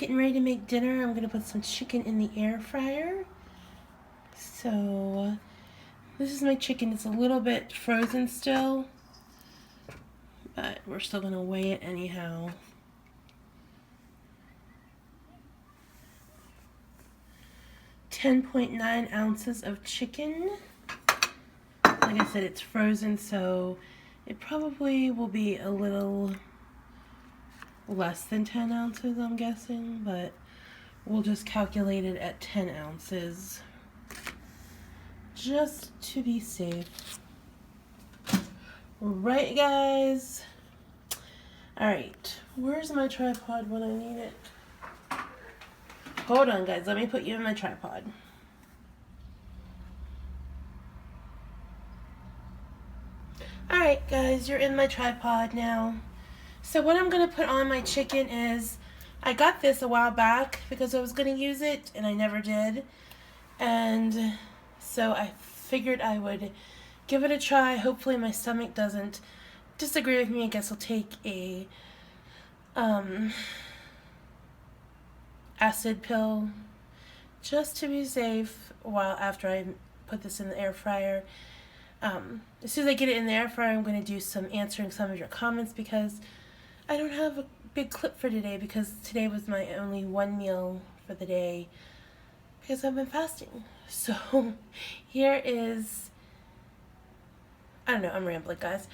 getting ready to make dinner. I'm going to put some chicken in the air fryer. So this is my chicken. It's a little bit frozen still, but we're still going to weigh it anyhow. .9 ounces of chicken. Like I said, it's frozen, so it probably will be a little less than 10 ounces, I'm guessing, but we'll just calculate it at 10 ounces just to be safe. Right, guys? Alright, where's my tripod when I need it? Hold on, guys, let me put you in my tripod. Alright, guys, you're in my tripod now. So what I'm going to put on my chicken is, I got this a while back because I was going to use it and I never did. And so I figured I would give it a try. Hopefully my stomach doesn't disagree with me. I guess I'll take a acid pill just to be safe while after I put this in the air fryer. As soon as I get it in the air fryer, I'm going to do some answering some of your comments because I don't have a big clip for today because today was my only one meal for the day because I've been fasting. So here is, I don't know, I'm rambling, guys.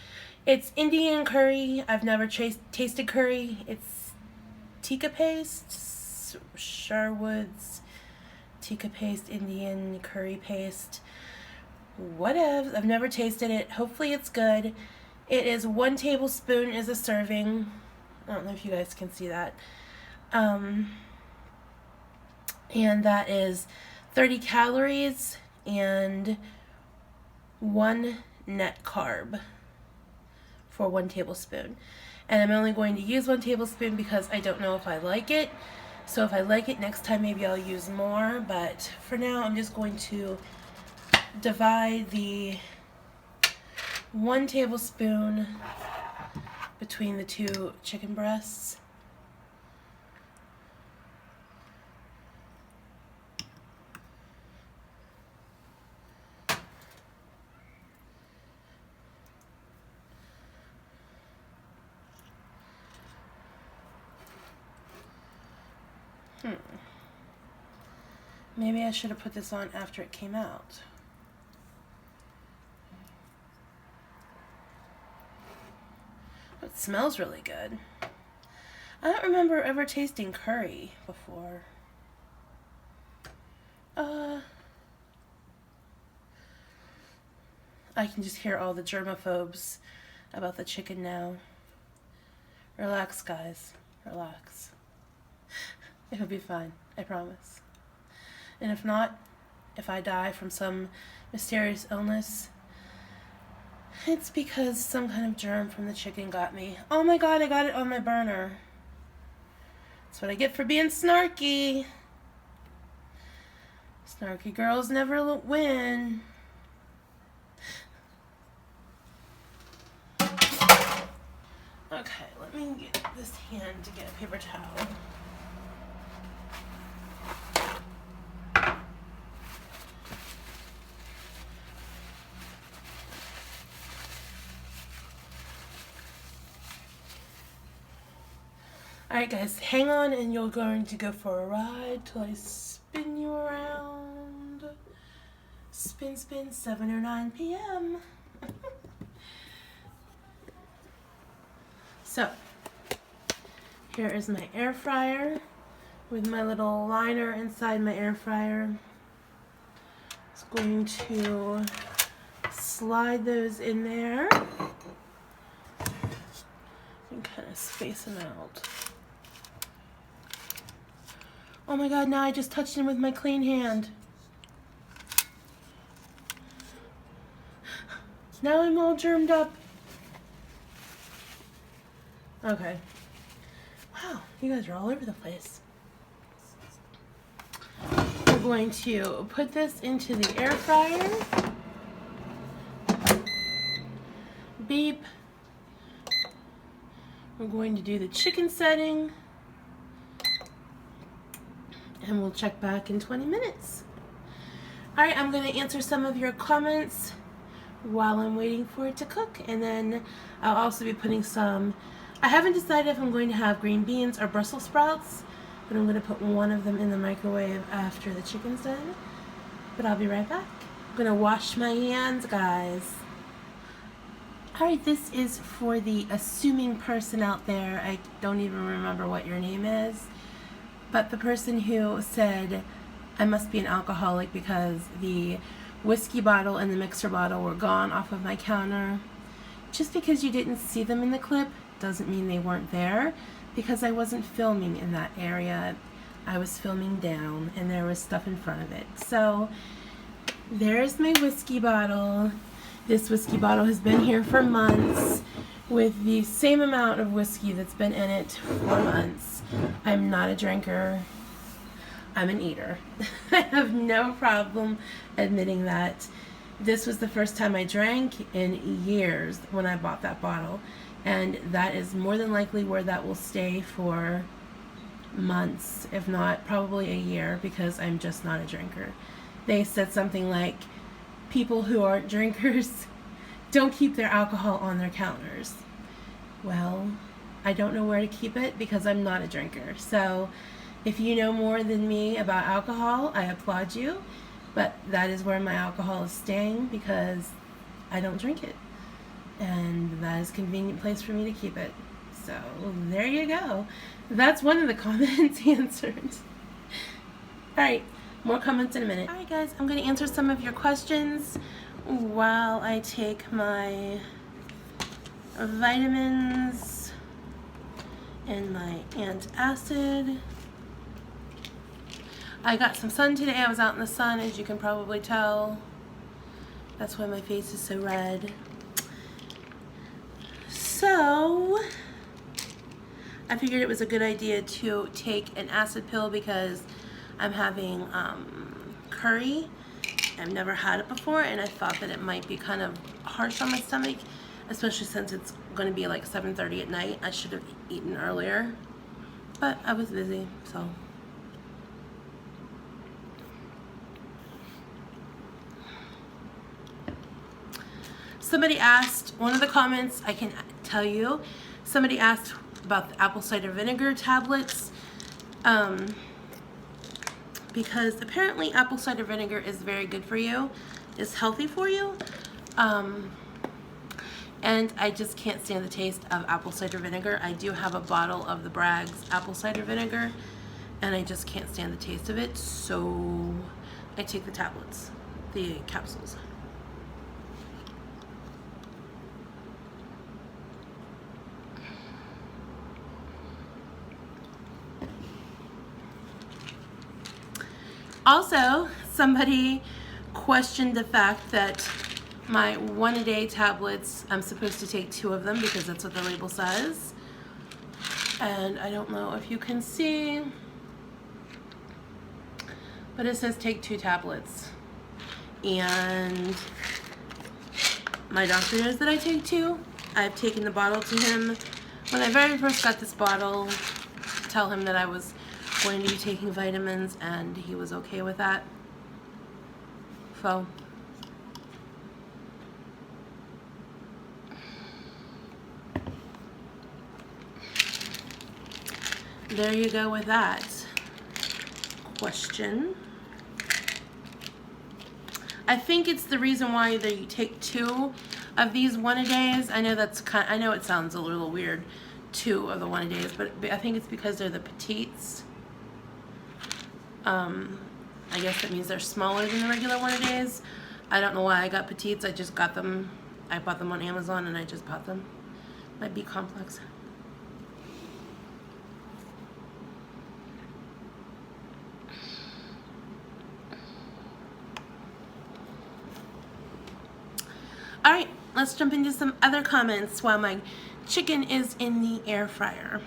It's Indian curry. I've never tasted curry. It's tikka paste, Sherwood's tikka paste, Indian curry paste. Whatever. I've never tasted it. Hopefully it's good. It is 1 tablespoon is a serving. I don't know if you guys can see that. And that is 30 calories and 1 net carb for 1 tablespoon. And I'm only going to use 1 tablespoon because I don't know if I like it. So if I like it next time, maybe I'll use more. But for now, I'm just going to divide the 1 tablespoon between the 2 chicken breasts. Maybe I should have put this on after it came out. It smells really good. I don't remember ever tasting curry before. I can just hear all the germaphobes about the chicken now. Relax, guys. Relax. It'll be fine. I promise. And if not, if I die from some mysterious illness, it's because some kind of germ from the chicken got me. Oh my god, I got it on my burner. That's what I get for being snarky. Snarky girls never win. Okay, let me get this hand to get a paper towel. Alright guys, hang on and you're going to go for a ride till I spin you around. Spin, spin, 7:09 p.m. So, here is my air fryer with my little liner inside my air fryer. Just going to slide those in there and kind of space them out. Oh my god, now I just touched him with my clean hand. Now I'm all germed up. Okay. Wow, you guys are all over the place. We're going to put this into the air fryer. Beep. We're going to do the chicken setting. and we'll check back in 20 minutes. Alright, I'm going to answer some of your comments while I'm waiting for it to cook, and then I'll also be putting some, I haven't decided if I'm going to have green beans or Brussels sprouts, but I'm going to put one of them in the microwave after the chicken's done. But I'll be right back. I'm going to wash my hands, guys. Alright, this is for the assuming person out there. I don't even remember what your name is, but the person who said I must be an alcoholic because the whiskey bottle and the mixer bottle were gone off of my counter. Just because you didn't see them in the clip doesn't mean they weren't there, because I wasn't filming in that area. I was filming down and there was stuff in front of it. So there's my whiskey bottle. This whiskey bottle has been here for months with the same amount of whiskey that's been in it for months. I'm not a drinker. I'm an eater. I have no problem admitting that. This was the first time I drank in years when I bought that bottle, and that is more than likely where that will stay for months, if not probably a year, because I'm just not a drinker. They said something like, people who aren't drinkers don't keep their alcohol on their counters. Well, I don't know where to keep it because I'm not a drinker. So if you know more than me about alcohol, I applaud you, but that is where my alcohol is staying because I don't drink it. And that is a convenient place for me to keep it. So there you go. That's one of the comments answered. Alright, more comments in a minute. Alright guys, I'm going to answer some of your questions while I take my vitamins and my antacid. I got some sun today. I was out in the sun, as you can probably tell. That's why my face is so red. So I figured it was a good idea to take an acid pill because I'm having curry. I've never had it before, and I thought that it might be kind of harsh on my stomach, especially since it's going to be like 7:30 at night. I should have eaten earlier, but I was busy, so. Somebody asked, one of the comments, I can tell you, somebody asked about the apple cider vinegar tablets, because apparently apple cider vinegar is very good for you, is healthy for you, and I just can't stand the taste of apple cider vinegar. I do have a bottle of the Bragg's apple cider vinegar, and I just can't stand the taste of it, so I take the tablets, the capsules. Also, somebody questioned the fact that my one-a-day tablets, I'm supposed to take 2 of them because that's what the label says. And I don't know if you can see, but it says take 2 tablets. And my doctor knows that I take 2. I've taken the bottle to him when I very first got this bottle to tell him that I was going to be taking vitamins, and he was okay with that. So there you go with that question. I think it's the reason why that you take 2 of these one-a-days. I know that's I know it sounds a little weird, 2 of the one-a-days, but I think it's because they're the petites. I guess that means they're smaller than the regular one-a-days. I don't know why I got petites. I just got them. I bought them on Amazon and I just bought them. Might be complex. Alright, let's jump into some other comments while my chicken is in the air fryer.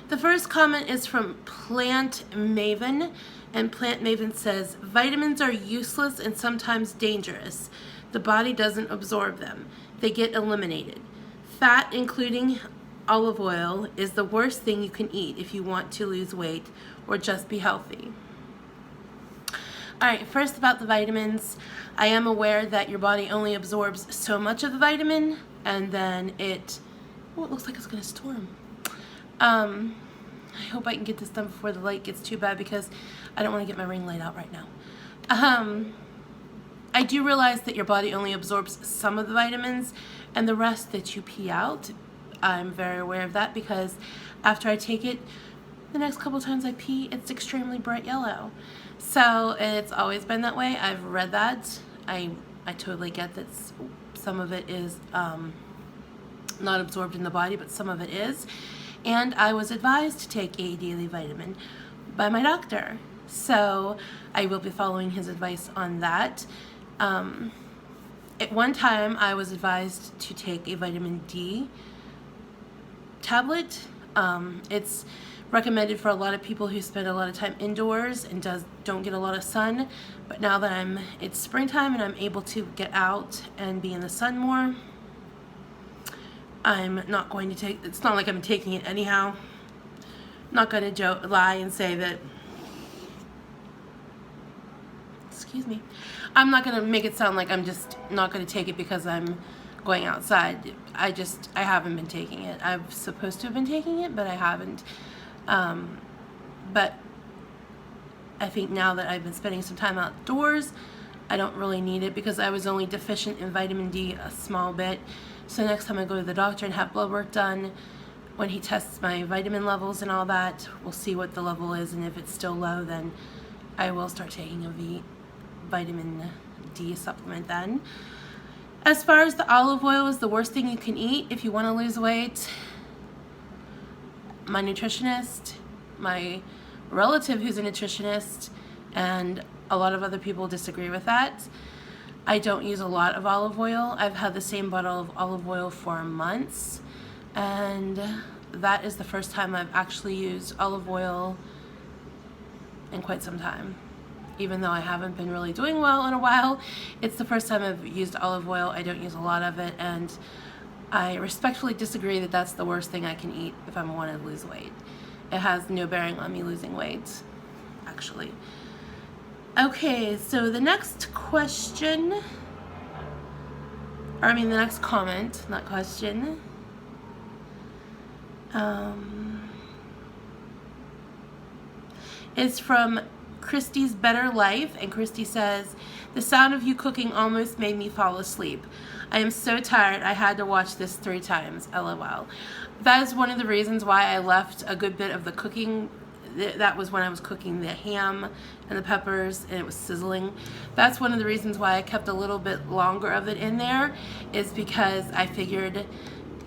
The first comment is from Plant Maven, and Plant Maven says, vitamins are useless and sometimes dangerous. The body doesn't absorb them. They get eliminated. Fat, including olive oil, is the worst thing you can eat if you want to lose weight or just be healthy. Alright, first about the vitamins. I am aware that your body only absorbs so much of the vitamin, and then it looks like it's going to storm. I hope I can get this done before the light gets too bad, because I don't want to get my ring light out right now. I do realize that your body only absorbs some of the vitamins, and the rest that you pee out. I'm very aware of that, because after I take it, the next couple times I pee, it's extremely bright yellow. So it's always been that way. I've read that. I totally get that some of it is not absorbed in the body, but some of it is. And I was advised to take a daily vitamin by my doctor. So I will be following his advice on that. At one time, I was advised to take a vitamin D tablet. It's recommended for a lot of people who spend a lot of time indoors and don't get a lot of sun. But now that it's springtime and I'm able to get out and be in the sun more, I'm not going to take, it's not like I'm taking it anyhow. I'm not going to lie and say that, excuse me, I'm not going to make it sound like I'm just not going to take it because I'm going outside. I haven't been taking it. I'm supposed to have been taking it, but I haven't. But I think now that I've been spending some time outdoors, I don't really need it, because I was only deficient in vitamin D a small bit. So next time I go to the doctor and have blood work done, when he tests my vitamin levels and all that, we'll see what the level is, and if it's still low, then I will start taking a vitamin D supplement then. As far as the olive oil is the worst thing you can eat if you want to lose weight, my nutritionist, my relative who's a nutritionist, and a lot of other people disagree with that. I don't use a lot of olive oil. I've had the same bottle of olive oil for months, and that is the first time I've actually used olive oil in quite some time. Even though I haven't been really doing well in a while, it's the first time I've used olive oil. I don't use a lot of it, and I respectfully disagree that that's the worst thing I can eat if I want to lose weight. It has no bearing on me losing weight, actually. Okay, so the next question, or I mean the next comment, not question, is from Christy's Better Life, and Christy says, "The sound of you cooking almost made me fall asleep. I am so tired I had to watch this 3 times, LOL." That is one of the reasons why I left a good bit of the cooking. That was when I was cooking the ham and the peppers and it was sizzling. That's one of the reasons why I kept a little bit longer of it in there, is because I figured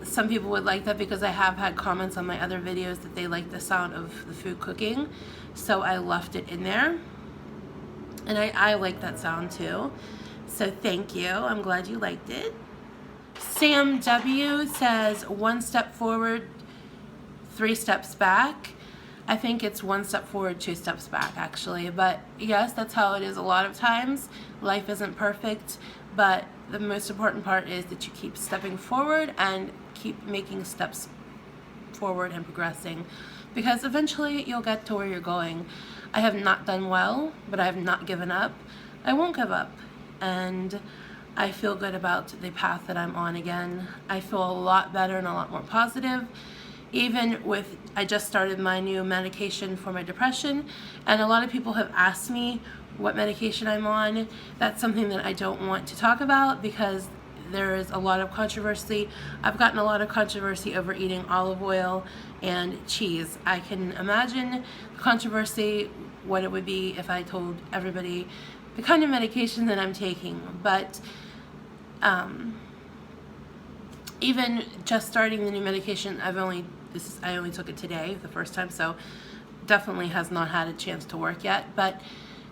some people would like that, because I have had comments on my other videos that they like the sound of the food cooking. So I left it in there, and I like that sound too. So thank you. I'm glad you liked it. Sam W says 1 step forward, 3 steps back. I think it's 1 step forward, 2 steps back, actually. But yes, that's how it is a lot of times. Life isn't perfect, but the most important part is that you keep stepping forward and keep making steps forward and progressing, because eventually you'll get to where you're going. I have not done well, but I have not given up. I won't give up, and I feel good about the path that I'm on again. I feel a lot better and a lot more positive. Even with, I just started my new medication for my depression, and a lot of people have asked me what medication I'm on. That's something that I don't want to talk about, because there is a lot of controversy. I've gotten a lot of controversy over eating olive oil and cheese. I can imagine the controversy, what it would be if I told everybody the kind of medication that I'm taking. But even just starting the new medication, I only took it today, the first time, so definitely has not had a chance to work yet. But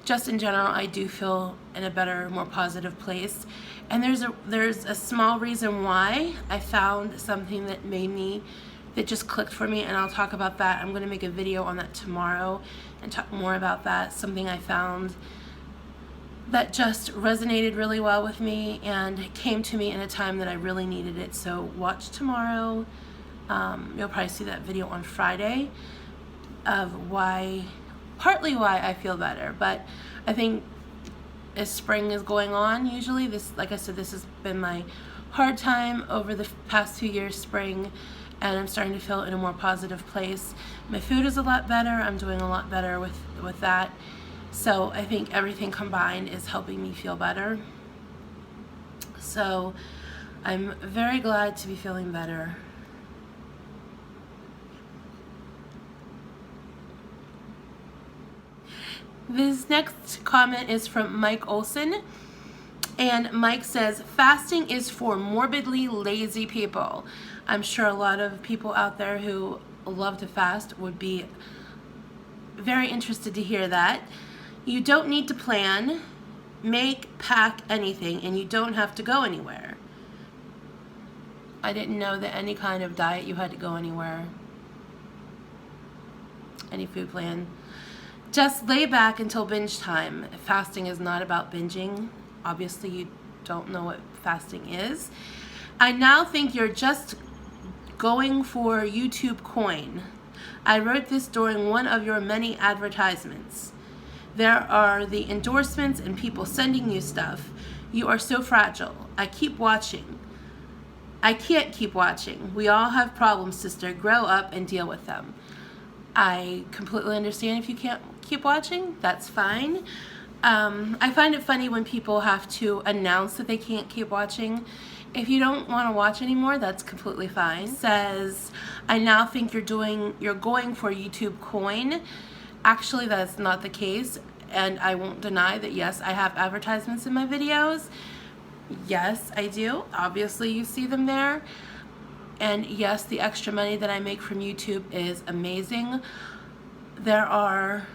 just in general, I do feel in a better, more positive place. And there's a small reason why. I found something that just clicked for me, and I'll talk about that. I'm going to make a video on that tomorrow and talk more about that. Something I found that just resonated really well with me and came to me in a time that I really needed it. So watch tomorrow. You'll probably see that video on Friday of why partly why I feel better. But I think as spring is going on, usually this, like I said, this has been my hard time over the past 2 years, spring, and I'm starting to feel in a more positive place. My food is a lot better. I'm doing a lot better with that. So I think everything combined is helping me feel better. So I'm very glad to be feeling better. This next comment is from Mike Olson. And Mike says, fasting is for morbidly lazy people. I'm sure a lot of people out there who love to fast would be very interested to hear that. You don't need to plan, make, pack anything, and you don't have to go anywhere. I didn't know that any kind of diet you had to go anywhere. Any food plan. Just lay back until binge time. Fasting is not about binging. Obviously, you don't know what fasting is. I now think you're just going for YouTube coin. I wrote this during one of your many advertisements. There are the endorsements and people sending you stuff. You are so fragile. I keep watching. I can't keep watching. We all have problems, sister. Grow up and deal with them. I completely understand if you can't keep watching. That's fine. I find it funny when people have to announce that they can't keep watching. If you don't want to watch anymore, that's completely fine. It says, I now think you're going for YouTube coin. Actually, that's not the case, and I won't deny that, yes, I have advertisements in my videos. Yes, I do. Obviously, you see them there. And yes, the extra money that I make from YouTube is amazing. There are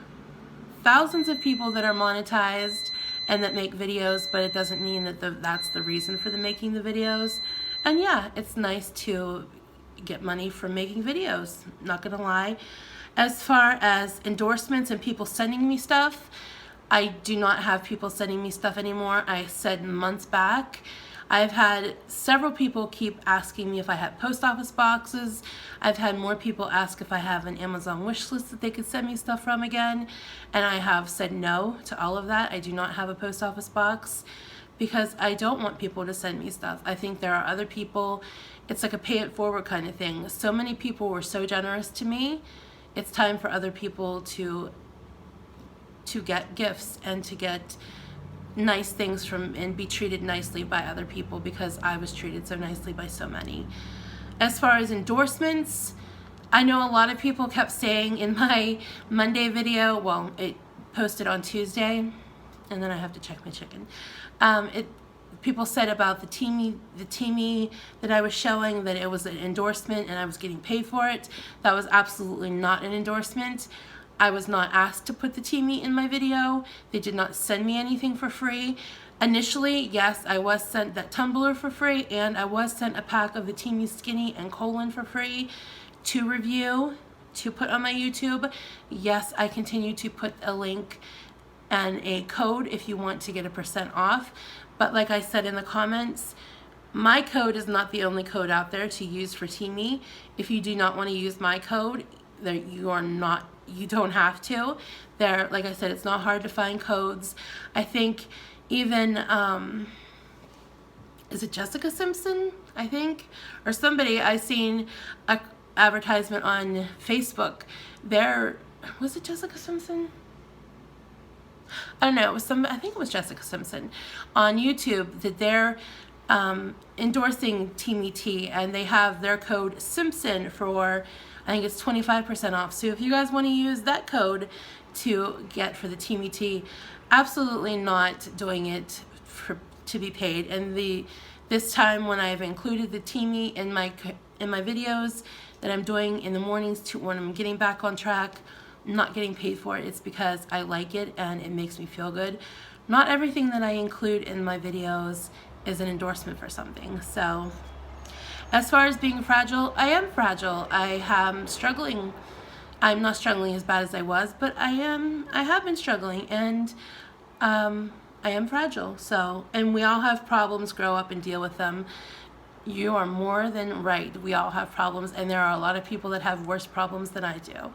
thousands of people that are monetized and that make videos, but it doesn't mean that that's the reason for them making the videos. And yeah, it's nice to get money from making videos, not gonna lie. As far as endorsements and people sending me stuff, I do not have people sending me stuff anymore. I said months back. I've had several people keep asking me if I have post office boxes. I've had more people ask if I have an Amazon wish list that they could send me stuff from again. And I have said no to all of that. I do not have a post office box because I don't want people to send me stuff. I think there are other people, it's like a pay it forward kind of thing. So many people were so generous to me. It's time for other people to get gifts and to get nice things from and be treated nicely by other people, because I was treated so nicely by so many. As far as endorsements, I know a lot of people kept saying in my Monday video, well, it posted on Tuesday, and then I have to check my chicken. People said about the Teami that I was showing that it was an endorsement and I was getting paid for it. That was absolutely not an endorsement. I was not asked to put the Teami in my video. They did not send me anything for free. Initially, yes, I was sent that tumbler for free, and I was sent a pack of the Teami Skinny and Colon for free to review, to put on my YouTube. Yes, I continue to put a link and a code if you want to get a % off. But like I said in the comments, my code is not the only code out there to use for Teami. If you do not want to use my code, you don't have to. There, like I said, it's not hard to find codes. I think even, is it Jessica Simpson, I think? Or somebody, I seen a advertisement on Facebook. Was it Jessica Simpson? I don't know, it was I think it was Jessica Simpson on YouTube, that they're endorsing Teami Tea, and they have their code Simpson for, I think it's 25% off. So if you guys want to use that code to get for the Teami Tea, absolutely not doing it to be paid. And this time when I've included the Teami in my videos that I'm doing in the mornings when I'm getting back on track, I'm not getting paid for it. It's because I like it and it makes me feel good. Not everything that I include in my videos is an endorsement for something. So as far as being fragile, I am fragile. I am struggling. I'm not struggling as bad as I was, but I have been struggling, and I am fragile. So, and we all have problems. Grow up and deal with them. You are more than right. We all have problems, and there are a lot of people that have worse problems than I do.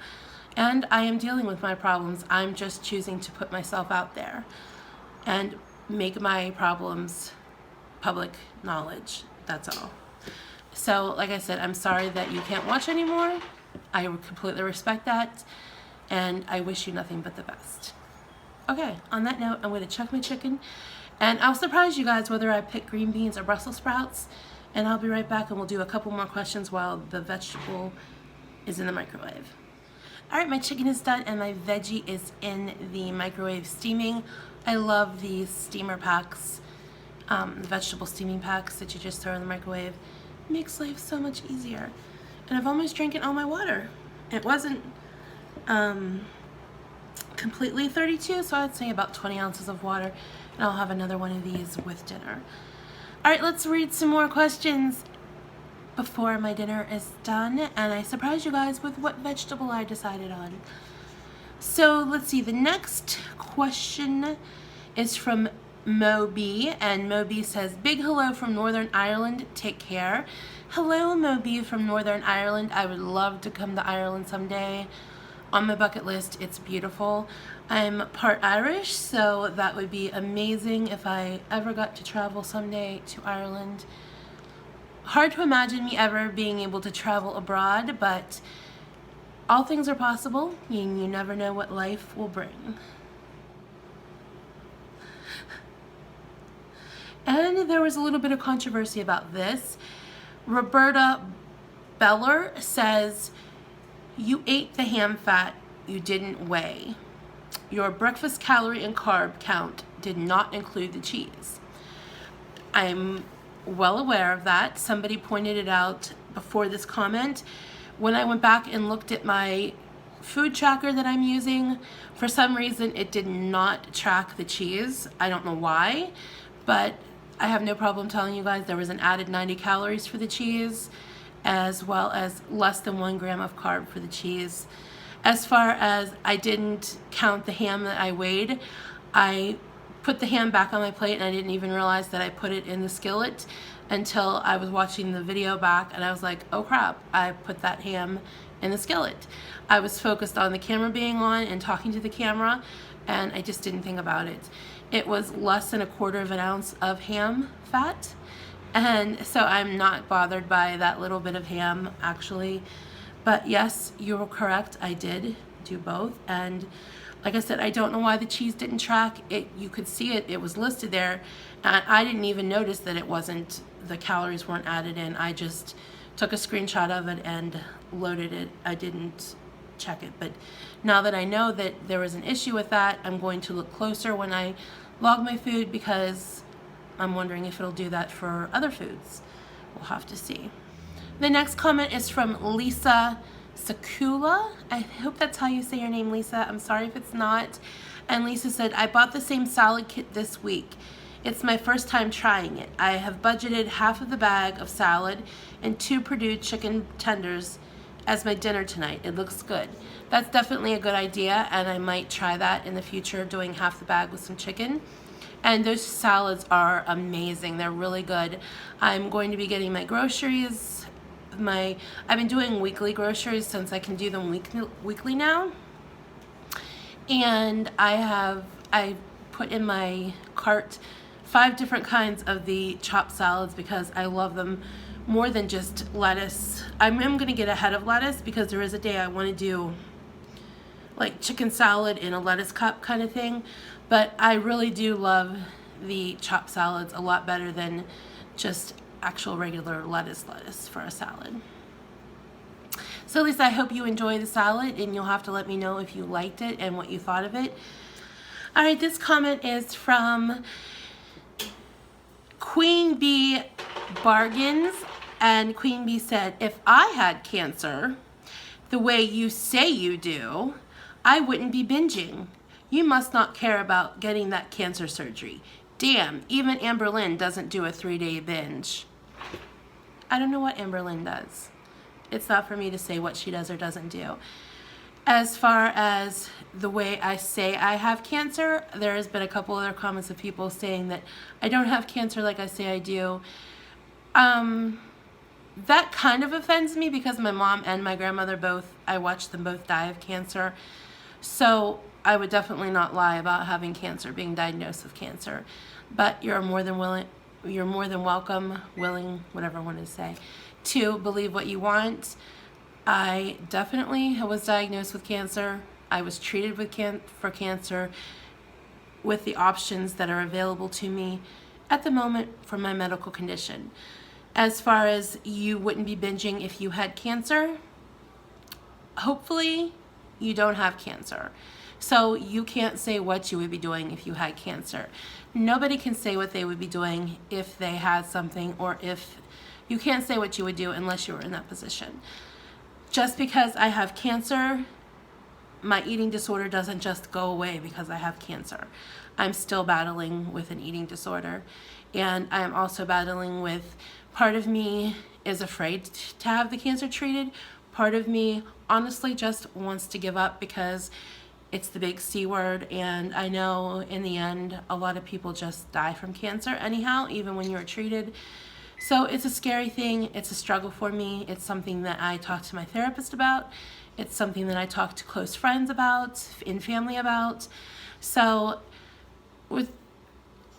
and I am dealing with my problems. I'm just choosing to put myself out there and make my problems public knowledge. That's all. So, like I said, I'm sorry that you can't watch anymore. I completely respect that, and I wish you nothing but the best. Okay, on that note, I'm going to chuck my chicken, and I'll surprise you guys whether I pick green beans or Brussels sprouts, and I'll be right back, and we'll do a couple more questions while the vegetable is in the microwave. Alright, my chicken is done, and my veggie is in the microwave steaming. I love these steamer packs, the vegetable steaming packs that you just throw in the microwave. It makes life so much easier. And I've almost drank all my water. It wasn't completely 32, so I'd say about 20 ounces of water, and I'll have another one of these with dinner. Alright, let's read some more questions before my dinner is done, and I surprise you guys with what vegetable I decided on. So let's see, the next question is from Moby, and Moby says, big hello from Northern Ireland, take care. Hello Moby from Northern Ireland. I would love to come to Ireland someday. On my bucket list, it's beautiful. I'm part Irish, so that would be amazing if I ever got to travel someday to Ireland. Hard to imagine me ever being able to travel abroad, but all things are possible, and you never know what life will bring. And there was a little bit of controversy about this. Roberta Beller says, you ate the ham fat you didn't weigh. Your breakfast calorie and carb count did not include the cheese. I'm well aware of that. Somebody pointed it out before this comment. When I went back and looked at my food tracker that I'm using, for some reason it did not track the cheese. I don't know why, but I have no problem telling you guys there was an added 90 calories for the cheese, as well as less than 1 gram of carb for the cheese. As far as I didn't count the ham that I weighed, I put the ham back on my plate and I didn't even realize that I put it in the skillet until I was watching the video back, and I was like, oh crap, I put that ham in the skillet. I was focused on the camera being on and talking to the camera, and I just didn't think about it. It was less than 1/4 ounce of ham fat, and so I'm not bothered by that little bit of ham actually. But yes, you were correct, I did do both, and like I said, I don't know why the cheese didn't track it. You could see it, it was listed there, and I didn't even notice that it wasn't, the calories weren't added in. I just took a screenshot of it and loaded it. I didn't check it, but now that I know that there was an issue with that, I'm going to look closer when I log my food, because I'm wondering if it'll do that for other foods. We'll have to see. The next comment is from Lisa Sakula. I hope that's how you say your name, Lisa. I'm sorry if it's not. And Lisa said, I bought the same salad kit this week. It's my first time trying it. I have budgeted half of the bag of salad and 2 Purdue chicken tenders as my dinner tonight. It looks good. That's definitely a good idea, and I might try that in the future, doing half the bag with some chicken. And those salads are amazing. They're really good. I'm going to be getting my groceries. I've been doing weekly groceries since I can do them weekly now. And I put in my cart 5 different kinds of the chopped salads because I love them more than just lettuce. I'm going to get ahead of lettuce because there is a day I want to do like chicken salad in a lettuce cup kind of thing. But I really do love the chopped salads a lot better than just actual regular lettuce for a salad. So Lisa, I hope you enjoy the salad, and you'll have to let me know if you liked it and what you thought of it. All right, this comment is from Queen Bee Bargains, and Queen Bee said, if I had cancer the way you say you do, I wouldn't be binging. You must not care about getting that cancer surgery. Damn, even Amberlynn doesn't do a 3-day binge. I don't know what Amberlynn does. It's not for me to say what she does or doesn't do. As far as the way I say I have cancer, there has been a couple other comments of people saying that I don't have cancer like I say I do. that kind of offends me because my mom and my grandmother both, I watched them both die of cancer. So I would definitely not lie about having cancer, being diagnosed with cancer. But you're more than welcome, willing, whatever I want to say, to believe what you want. I definitely was diagnosed with cancer. I was treated for cancer with the options that are available to me at the moment for my medical condition. As far as you wouldn't be binging if you had cancer, hopefully you don't have cancer. So you can't say what you would be doing if you had cancer. Nobody can say what they would be doing if they had something, or if you can't say what you would do unless you were in that position. Just because I have cancer, my eating disorder doesn't just go away because I have cancer. I'm still battling with an eating disorder, and I am also battling with, part of me is afraid to have the cancer treated. Part of me honestly just wants to give up because it's the big C word, and I know in the end a lot of people just die from cancer anyhow, even when you're treated. So it's a scary thing. It's a struggle for me. It's something that I talk to my therapist about. It's something that I talk to close friends about, in family about. So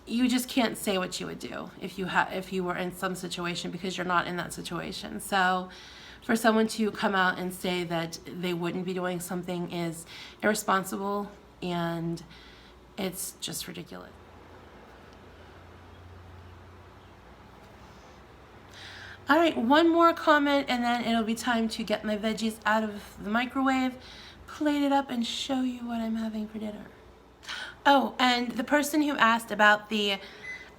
you just can't say what you would do if you were in some situation, because you're not in that situation. So for someone to come out and say that they wouldn't be doing something is irresponsible, and it's just ridiculous. All right, one more comment and then it'll be time to get my veggies out of the microwave, plate it up, and show you what I'm having for dinner. Oh, and the person who asked about the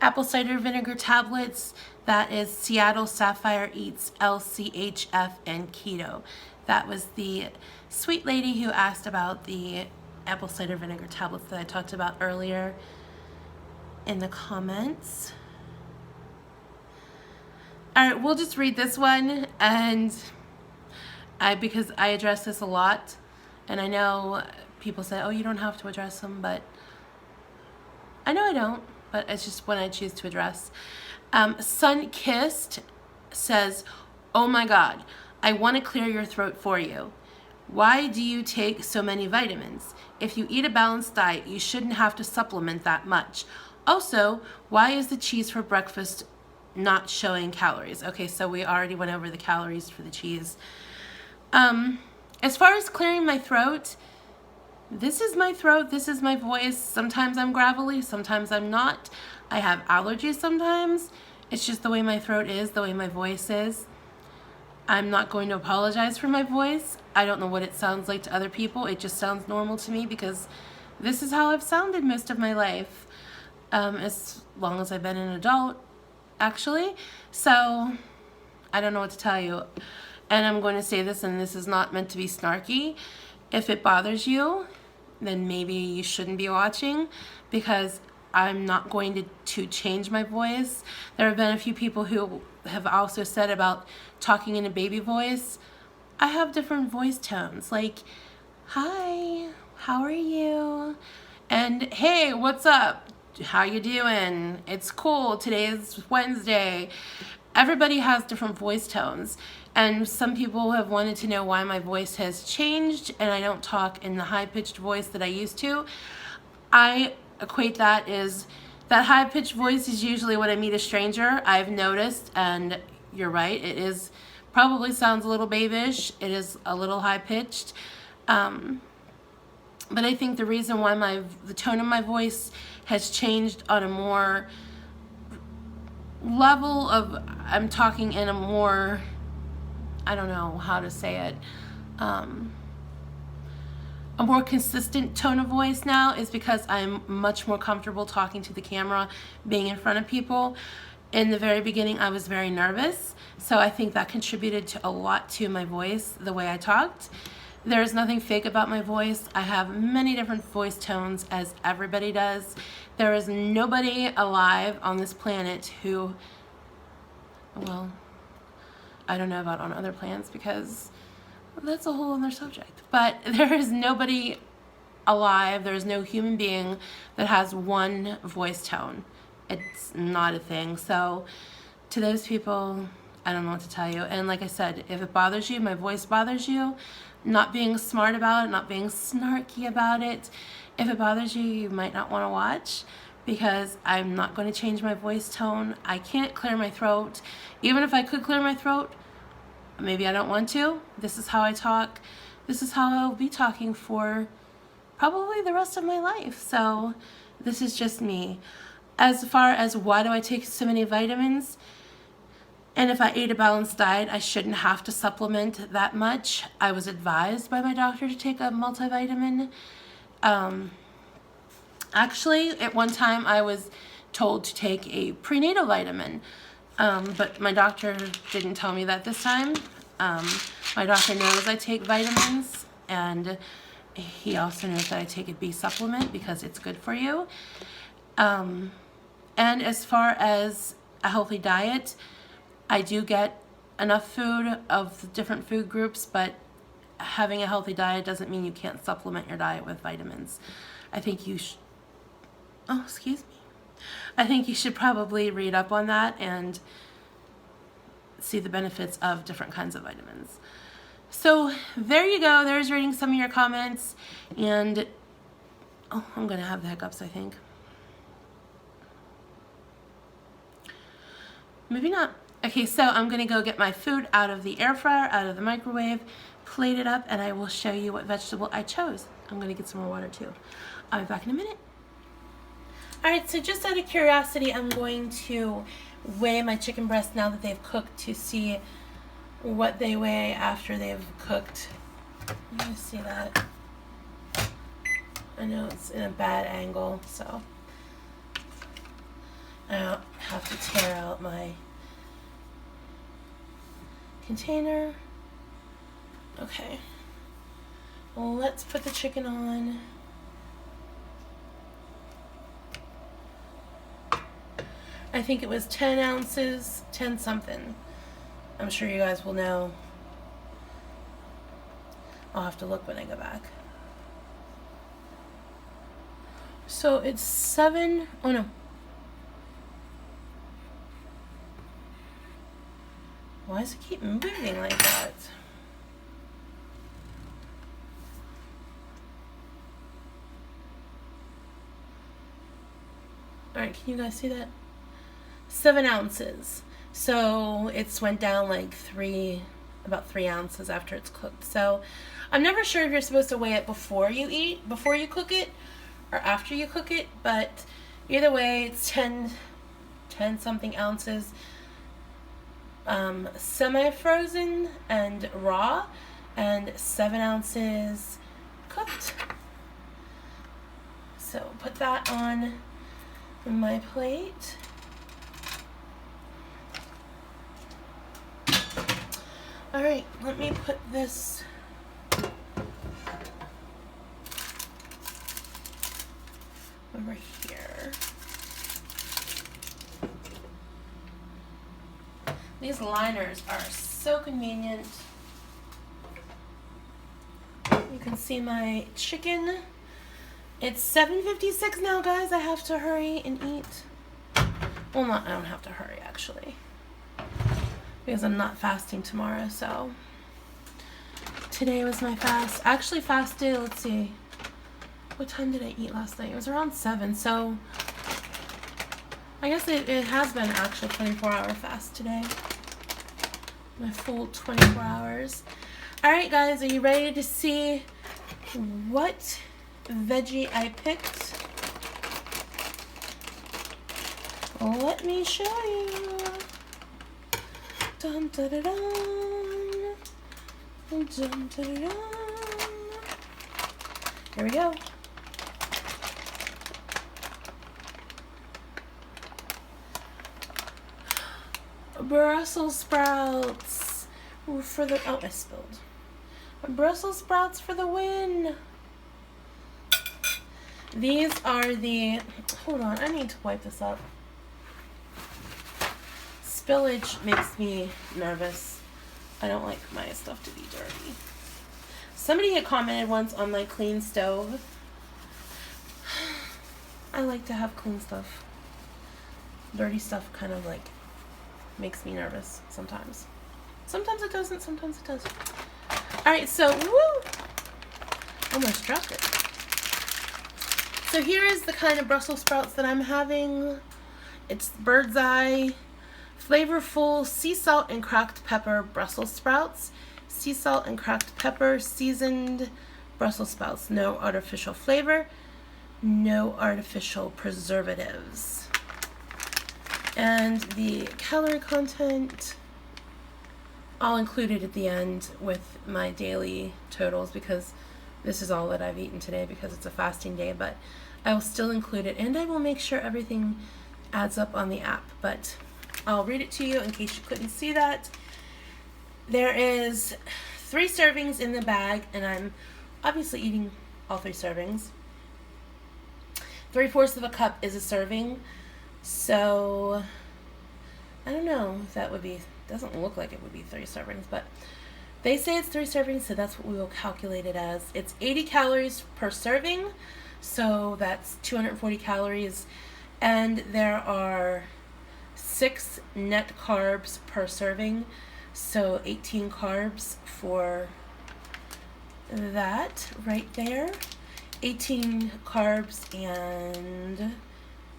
apple cider vinegar tablets, that is Seattle Sapphire Eats LCHF and Keto. That was the sweet lady who asked about the apple cider vinegar tablets that I talked about earlier in the comments. All right, we'll just read this one, and because I address this a lot, and I know people say, oh, you don't have to address them, but I know I don't, but it's just one I choose to address. Sun-Kissed says, oh my God, I want to clear your throat for you. Why do you take so many vitamins? If you eat a balanced diet, you shouldn't have to supplement that much. Also, why is the cheese for breakfast not showing calories? Okay, so we already went over the calories for the cheese. As far as clearing my throat, this is my throat, this is my voice. Sometimes I'm gravelly, sometimes I'm not. I have allergies sometimes. It's just the way my throat is, the way my voice is. I'm not going to apologize for my voice. I don't know what it sounds like to other people. It just sounds normal to me because this is how I've sounded most of my life, as long as I've been an adult, actually. So I don't know what to tell you. And I'm going to say this, and this is not meant to be snarky. If it bothers you, then maybe you shouldn't be watching, because I'm not going to change my voice. There have been a few people who have also said about talking in a baby voice. I have different voice tones, like, hi, how are you? And hey, what's up? How you doing? It's cool. Today is Wednesday. Everybody has different voice tones. And some people have wanted to know why my voice has changed and I don't talk in the high-pitched voice that I used to. I equate that as that high-pitched voice is usually when I meet a stranger. I've noticed, and you're right, it is probably sounds a little babyish. It is a little high-pitched. But I think the reason why the tone of my voice has changed on a more level of, I'm talking in a more, I don't know how to say it, a more consistent tone of voice now, is because I'm much more comfortable talking to the camera, being in front of people. In the very beginning, I was very nervous, so I think that contributed a lot to my voice, the way I talked. There's nothing fake about my voice. I have many different voice tones, as everybody does. There is nobody alive on this planet who, well, I don't know about on other planets because that's a whole other subject. But there is nobody alive, there is no human being that has one voice tone. It's not a thing. So to those people, I don't know what to tell you. And like I said, if it bothers you, my voice bothers you, not being smart about it, not being snarky about it, if it bothers you, you might not want to watch, because I'm not going to change my voice tone. I can't clear my throat. Even if I could clear my throat, maybe I don't want to. This is how I talk. This is how I'll be talking for probably the rest of my life. So this is just me. As far as why do I take so many vitamins, and if I ate a balanced diet, I shouldn't have to supplement that much. I was advised by my doctor to take a multivitamin. Actually, at one time I was told to take a prenatal vitamin, but my doctor didn't tell me that this time. My doctor knows I take vitamins, and he also knows that I take a B supplement because it's good for you. And as far as a healthy diet, I do get enough food of the different food groups, but having a healthy diet doesn't mean you can't supplement your diet with vitamins. I think you should, oh, excuse me. I think you should probably read up on that and see the benefits of different kinds of vitamins. So there you go. There's reading some of your comments, and oh, I'm gonna have the hiccups, I think. Maybe not. Okay, so I'm gonna go get my food out of the air fryer, out of the microwave, plate it up, and I will show you what vegetable I chose. I'm gonna get some more water too. I'll be back in a minute. All right, so just out of curiosity, I'm going to weigh my chicken breasts now that they've cooked to see what they weigh after they've cooked. You can see that. I know it's in a bad angle, so I have to tear out my container. Okay, well, let's put the chicken on. I think it was 10 ounces, 10 something. I'm sure you guys will know. I'll have to look when I go back. So it's 7, oh no. Why does it keep moving like that? Alright, can you guys see that? 7 ounces. So it's went down like about 3 ounces after it's cooked. So I'm never sure if you're supposed to weigh it before you cook it, or after you cook it, but either way, it's 10 something ounces, semi-frozen and raw, and 7 ounces cooked. So put that on my plate. All right, let me put this over here. These liners are so convenient. You can see my chicken. It's 7:56 now, guys. I have to hurry and eat. Well, I don't have to hurry, actually, because I'm not fasting tomorrow. So today was my fast. I actually fasted, let's see, what time did I eat last night? It was around 7, so I guess it has been actually 24-hour fast today. My full 24 hours. Alright guys, are you ready to see what veggie I picked? Let me show you. Dun, da, da, dun. Dun, dun, da, da, dun. Here we go. Brussels sprouts for the, oh, I spilled. Brussels sprouts for the win. These are the, hold on, I need to wipe this up. Spillage makes me nervous. I don't like my stuff to be dirty. Somebody had commented once on my clean stove. I like to have clean stuff. Dirty stuff kind of like makes me nervous sometimes. Sometimes it doesn't, sometimes it does. Alright, so, woo! Almost dropped it. So here is the kind of Brussels sprouts that I'm having. It's Bird's Eye flavorful sea salt and cracked pepper Brussels sprouts. Sea salt and cracked pepper seasoned Brussels sprouts. No artificial flavor, no artificial preservatives. And the calorie content, I'll include it at the end with my daily totals because this is all that I've eaten today because it's a fasting day, but I will still include it, and I will make sure everything adds up on the app, but I'll read it to you in case you couldn't see that. There is 3 servings in the bag, and I'm obviously eating all 3 servings. 3/4 of a cup is a serving, so I don't know if that would be, doesn't look like it would be 3 servings, but they say it's 3 servings, so that's what we will calculate it as. It's 80 calories per serving, so that's 240 calories, and there are 6 net carbs per serving, so 18 carbs for that right there. 18 carbs and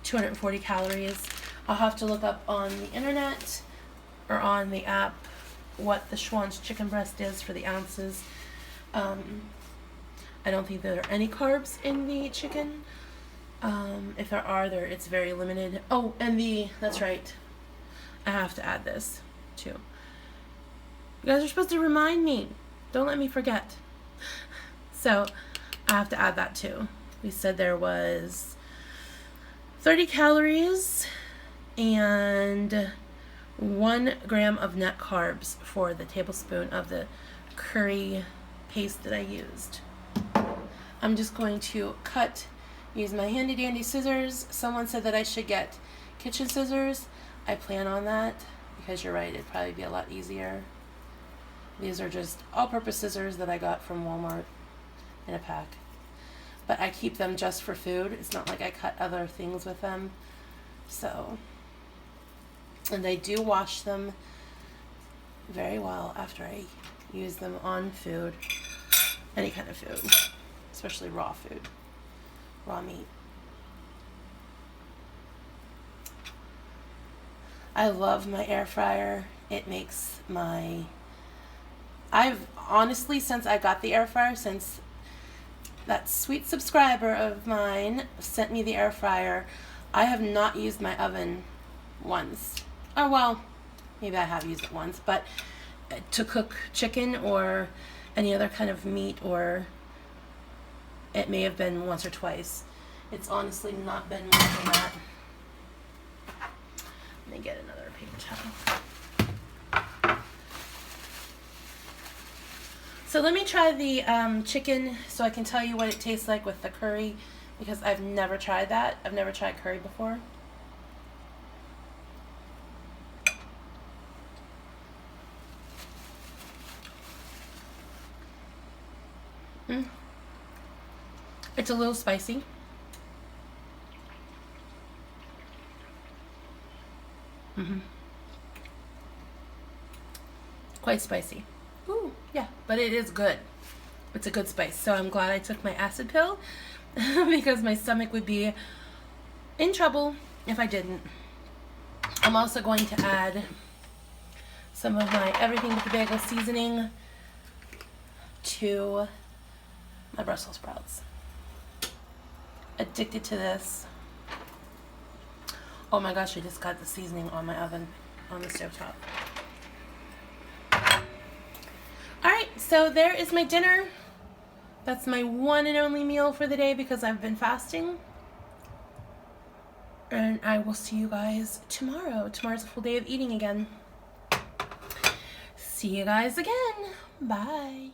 240 calories. I'll have to look up on the internet or on the app what the Schwann's chicken breast is for the ounces. I don't think there are any carbs in the chicken. If there are, it's very limited. Oh, and that's right. I have to add this too. You guys are supposed to remind me. Don't let me forget. So I have to add that too. We said there was 30 calories and 1 gram of net carbs for the tablespoon of the curry paste that I used. I'm just going to use my handy dandy scissors. Someone said that I should get kitchen scissors. I plan on that because you're right, it'd probably be a lot easier. These are just all-purpose scissors that I got from Walmart in a pack. But I keep them just for food. It's not like I cut other things with them. So, and I do wash them very well after I use them on food. Any kind of food, especially raw food, raw meat. I love my air fryer. It makes I've honestly, since I got the air fryer, since that sweet subscriber of mine sent me the air fryer, I have not used my oven once. Oh, well, maybe I have used it once, but to cook chicken or any other kind of meat, or it may have been once or twice. It's honestly not been more than that. Let me get another paper towel. So let me try the chicken so I can tell you what it tastes like with the curry, because I've never tried that. I've never tried curry before. It's a little spicy. Quite spicy. Ooh, yeah, but it is good. It's a good spice. So I'm glad I took my acid pill because my stomach would be in trouble if I didn't. I'm also going to add some of my everything but the bagel seasoning to my Brussels sprouts. Addicted to this. Oh my gosh, I just got the seasoning on my oven, on the stovetop. Alright, so there is my dinner. That's my one and only meal for the day because I've been fasting. And I will see you guys tomorrow. Tomorrow's a full day of eating again. See you guys again. Bye.